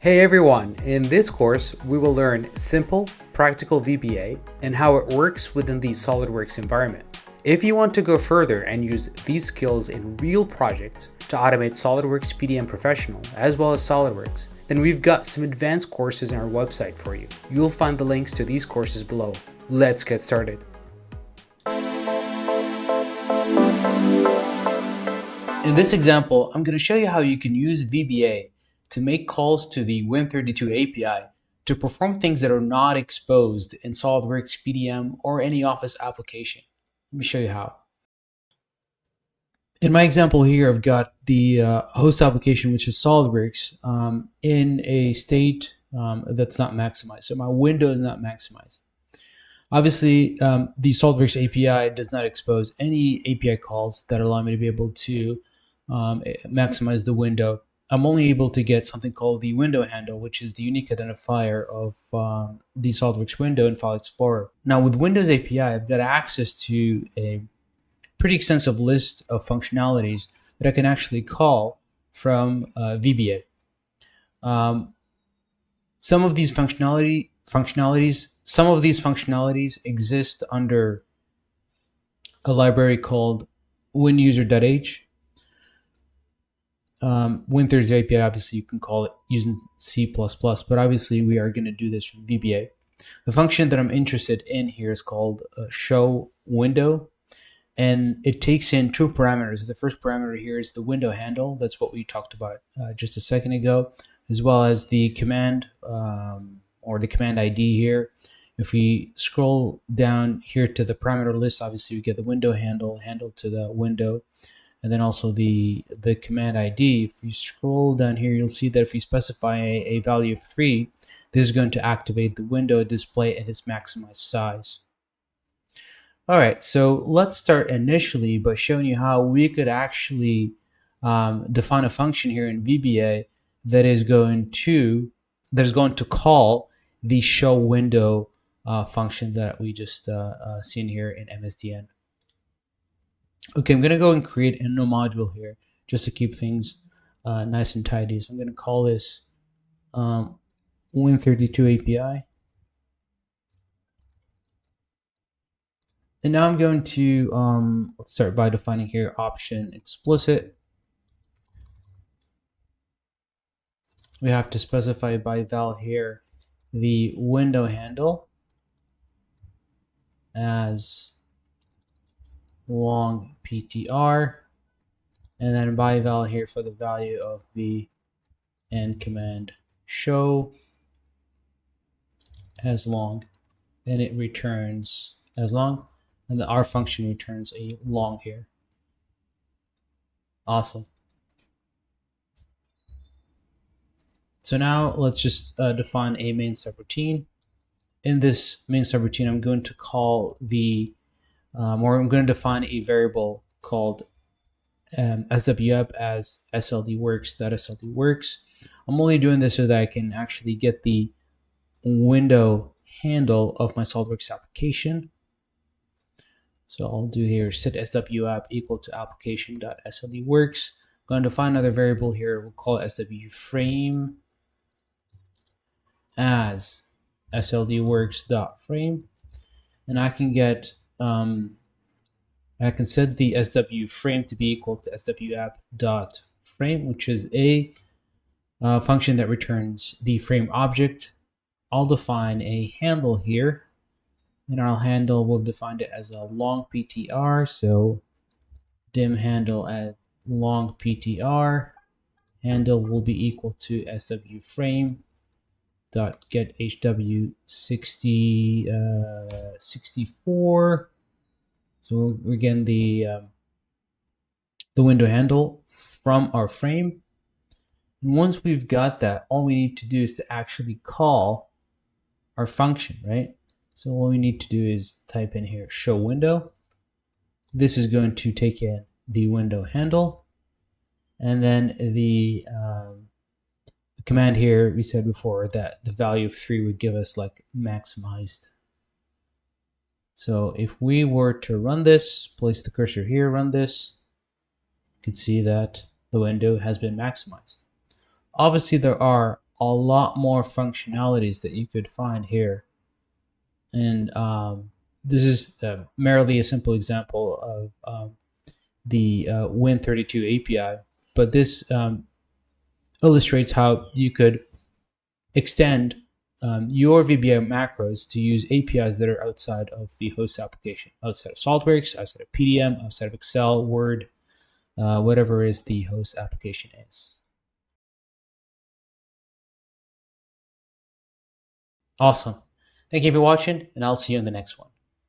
Hey everyone, in this course we will learn simple, practical VBA and how it works within the SOLIDWORKS environment. If you want to go further and use these skills in real projects to automate SOLIDWORKS PDM Professional as well as SOLIDWORKS, then we've got some advanced courses on our website for you. You'll find the links to these courses below. Let's get started. In this example, I'm going to show you how you can use VBA to make calls to the Win32 API to perform things that are not exposed in SOLIDWORKS PDM or any Office application. Let me show you how. In my example here, I've got the host application, which is SOLIDWORKS, in a state that's not maximized. So my window is not maximized. Obviously, the SOLIDWORKS API does not expose any API calls that allow me to be able to maximize the window. I'm only able to get something called the window handle, which is the unique identifier of the SOLIDWORKS window in File Explorer. Now with Windows API, I've got access to a pretty extensive list of functionalities that I can actually call from VBA. Some of these functionalities exist under a library called WinUser.h. Win32 API, obviously you can call it using C++, but obviously we are going to do this from VBA. The function that I'm interested in here is called ShowWindow, and it takes in two parameters. The first parameter here is the window handle. That's what we talked about just a second ago, as well as the command or the command ID here. If we scroll down here to the parameter list, obviously we get the window handle to the window, and then also the command ID. If you scroll down here, you'll see that if you specify a value of 3, this is going to activate the window display at its maximized size. All right, so let's start initially by showing you how we could actually define a function here in VBA that is going to call the ShowWindow function that we just seen here in MSDN. Okay, I'm going to go and create a new module here just to keep things nice and tidy. So I'm going to call this Win32 API. And now I'm going to, let's start by defining here option explicit. We have to specify by val here the window handle as LongPtr, and then by val here for the value of the end command show as long, and it returns as long, and our function returns a long here. Awesome. So now let's just define a main subroutine. In this main subroutine, I'm going to call the or I'm going to define a variable called SWApp as SLDWorks.SLDWorks. I'm only doing this so that I can actually get the window handle of my SOLIDWORKS application. So I'll do here set SWApp equal to application.SLDWorks. I'm going to define another variable here. We'll call it SWFrame as SLDWorks.frame, and I can get I can set the SWFrame to be equal to SWApp.frame, which is a function that returns the frame object. I'll define a handle here, and our handle will define it as a LongPtr. So dim handle at LongPtr handle will be equal to SWFrame dot get hw64. So again, the window handle from our frame. And once we've got that, all we need to do is to actually call our function, right? So all we need to do is type in here ShowWindow. This is going to take in the window handle, and then the command here, we said before that the value of 3 would give us like maximized. So if we were to run this, place the cursor here, run this, you can see that the window has been maximized. Obviously, there are a lot more functionalities that you could find here. And this is merely a simple example of the Win32 API, but this illustrates how you could extend your VBA macros to use APIs that are outside of the host application, outside of SolidWorks, outside of PDM, outside of Excel, Word, whatever is the host application is. Awesome. Thank you for watching, and I'll see you in the next one.